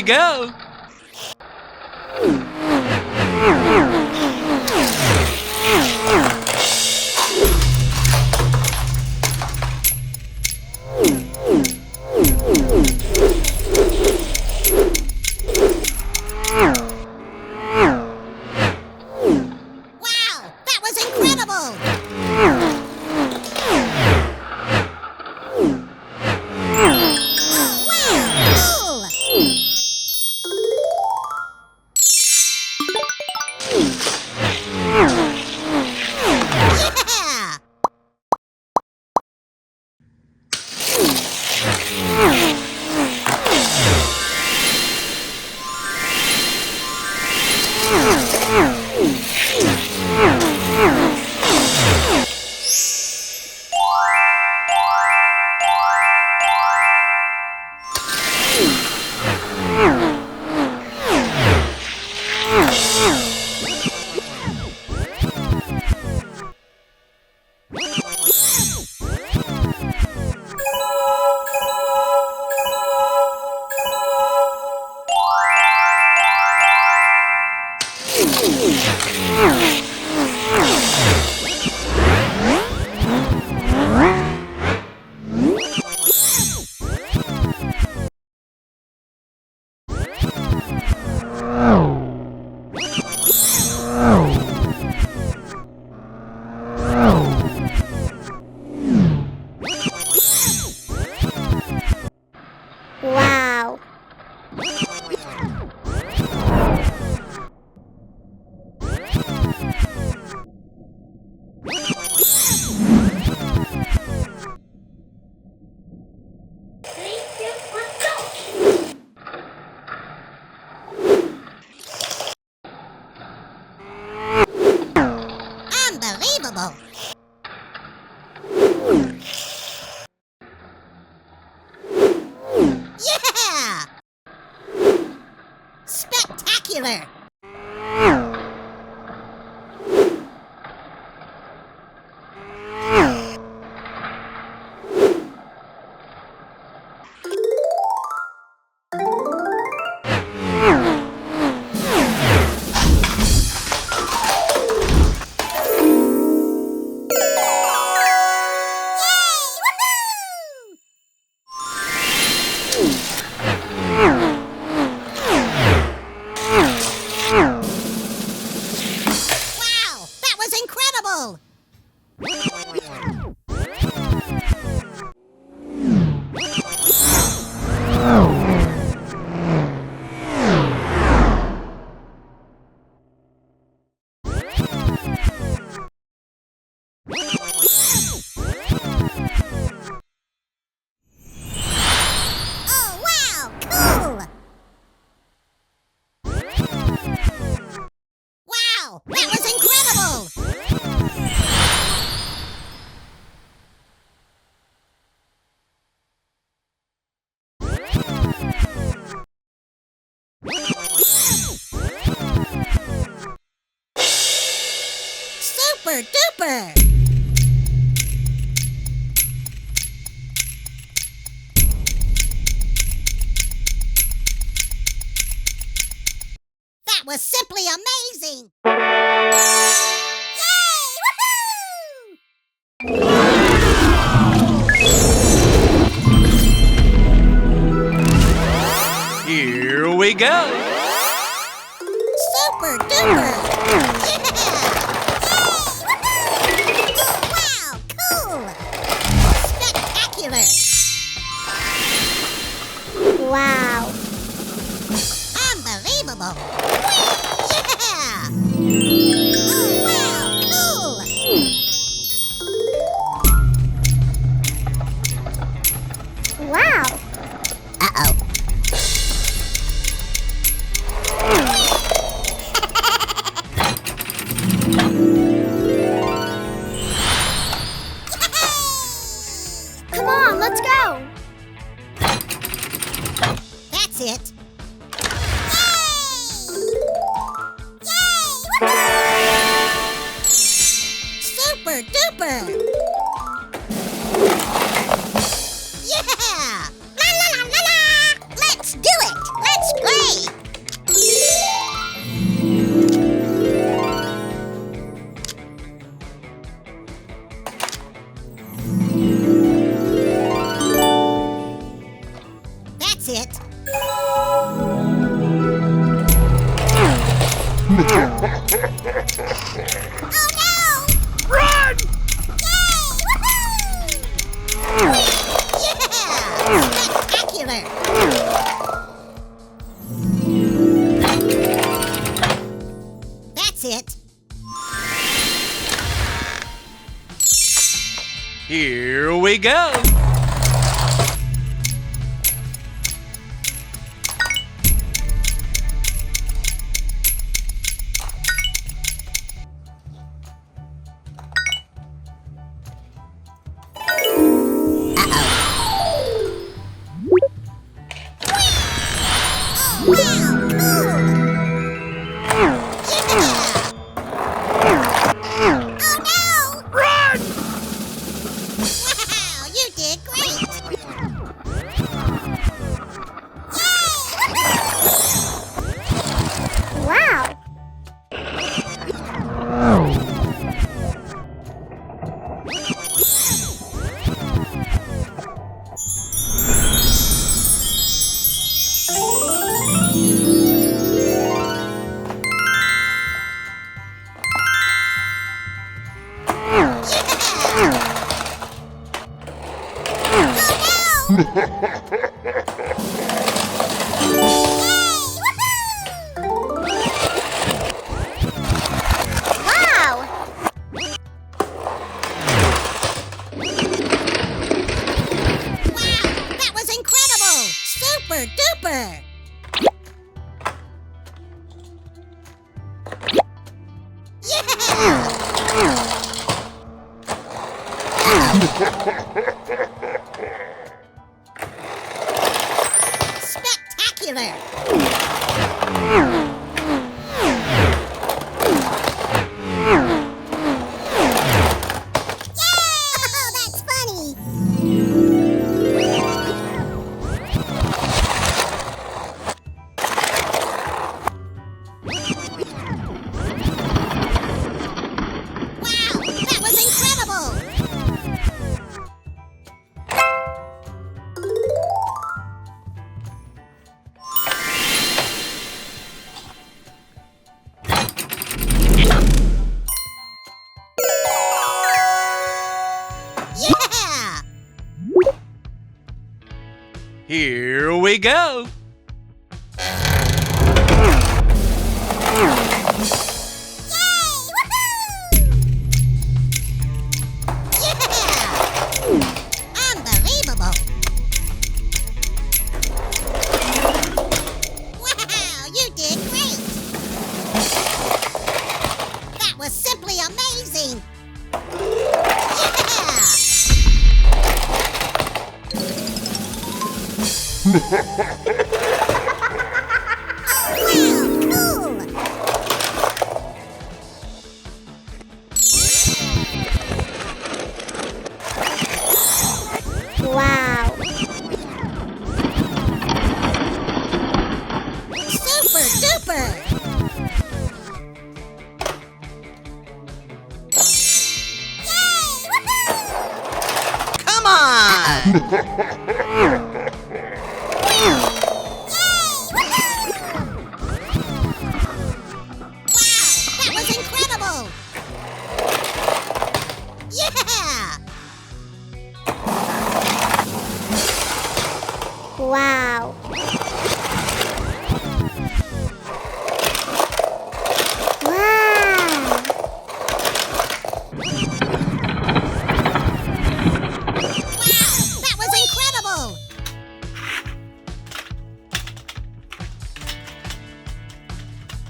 go! Wow. Unbelievable! Yeah! Spectacular! Wow! That was incredible! Oh, wow! Cool! Wow! That was incredible! Super duper! That was simply amazing! Yay! Woohoo! Here we go! Super duper! Yeah! Yay! Woohoo! Oh, wow! Cool! Spectacular! Wow. Unbelievable! Yeah! Oh, wow! Cool! Wow. Uh-oh. Come on, let's go. That's it. Yay! Yay! Super duper! Yeah! La la la la la! Let's do it! Let's play! Oh no! Run! Yeah! Spectacular! That's it. Here we go. Wow. Wow. That was incredible! Super duper! Spectacular! Oh, that's funny. Wow, that was incredible! Yeah! Here we go. Yeah! Unbelievable! Wow, you did great! That was simply amazing! Yeah! Oh, wow, cool! Wow. Super duper! Come on! Wow, that was incredible! Yeah! Wow. Wow. Wow, that was incredible!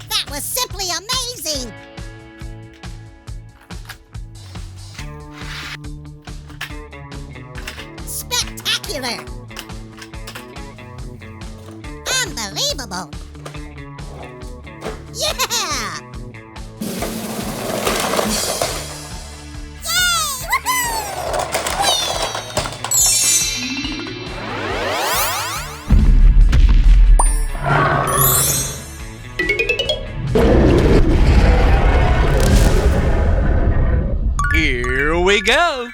That was simply amazing! Spectacular! Unbelievable! Yeah! Here we go.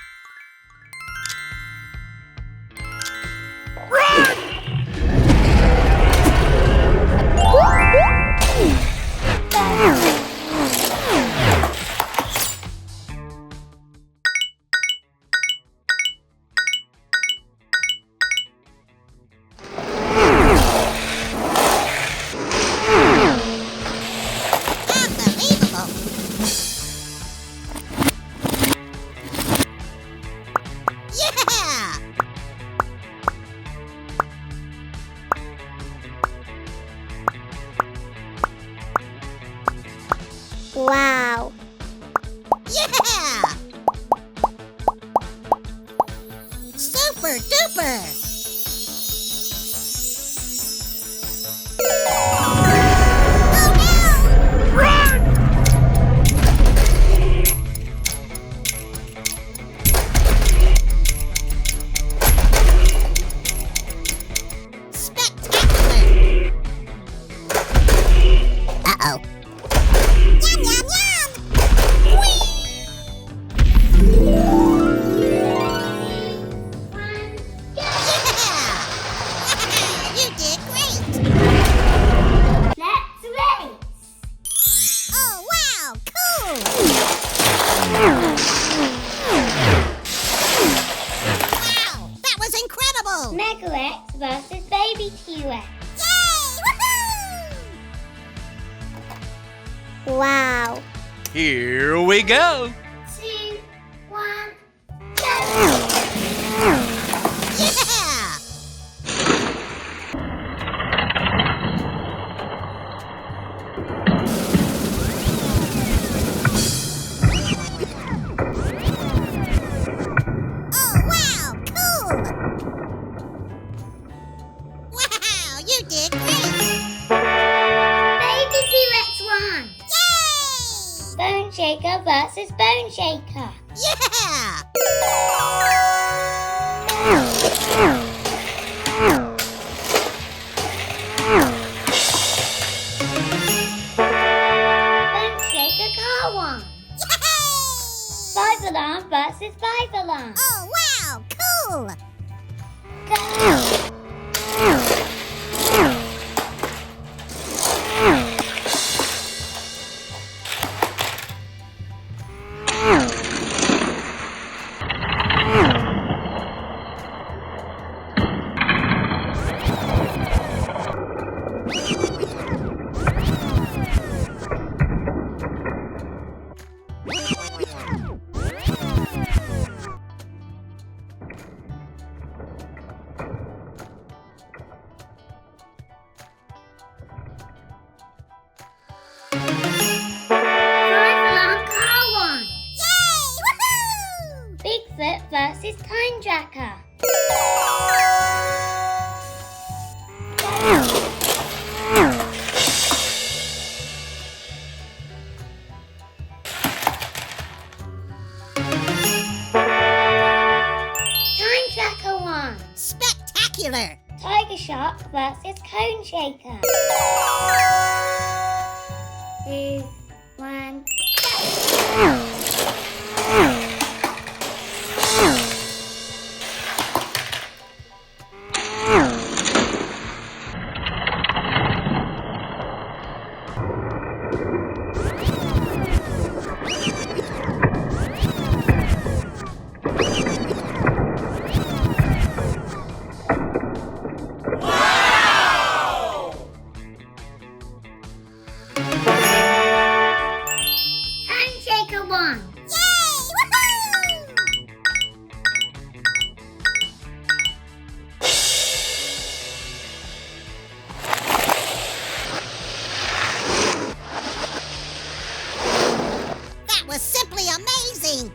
super! Spectacular! Uh-oh. Yum, yum, yum! Yeah! You did great! Let's race! Oh, wow! Cool! Wow! That was incredible! MEGA-WREX versus Baby T-Rex. Yay! Woohoo! Wow! Here we go. 2, 1, go! Yeah! Oh, wow! Cool! Wow! You did great! Baby T-Rex won! Yay! Bone Shaker versus Bone Shaker. Yeah! Bone Shaker car won. Yay! Five Alarm versus Five Alarm. Oh, wow! Cool! Go! Five Alarm car won. Yay! Woohoo! Bigfoot versus Time Tracker. Time Tracker won. Spectacular! Tiger Shark versus Cone Shaker. 2, 1, Cone Shaker won. Yay! Woohoo! That was simply amazing!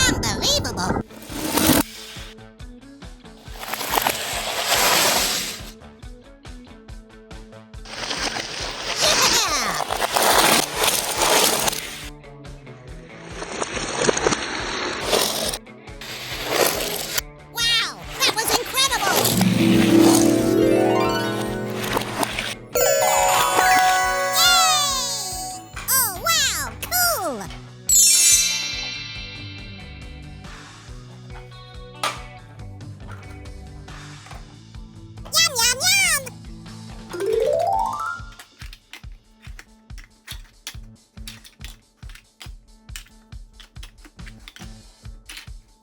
Unbelievable! Yeah! Wow! That was incredible! Yay! Oh, wow! Cool! Yum, yum, yum!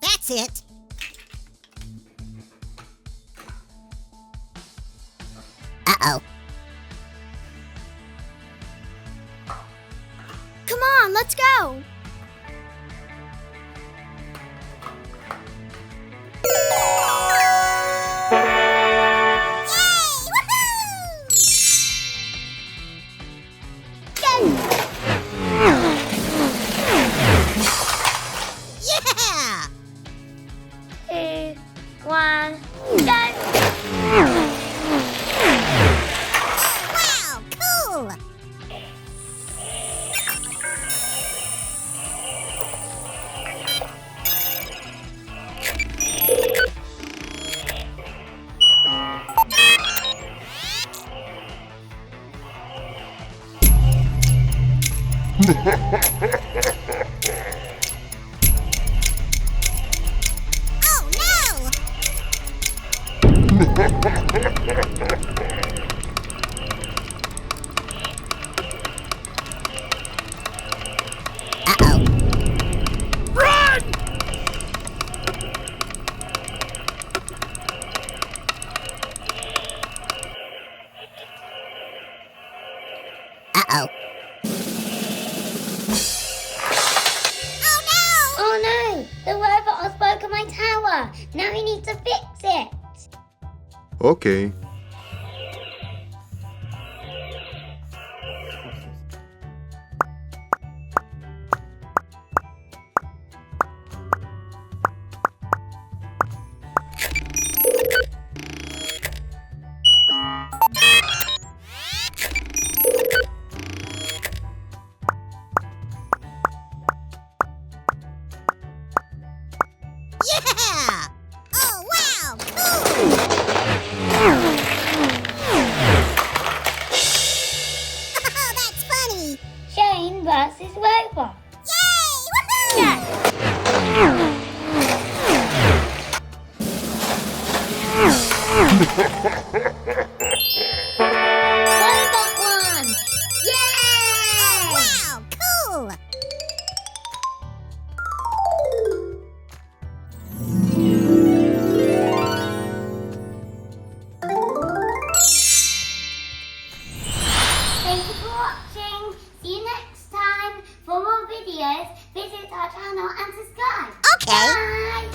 That's it! Uh-oh. Come on, let's go! Yay! Woohoo! Go! Oh no! Uh-oh. Run! Uh-oh. Oh no! Oh no! The robot has broken my tower! Now we need to fix it! Okay.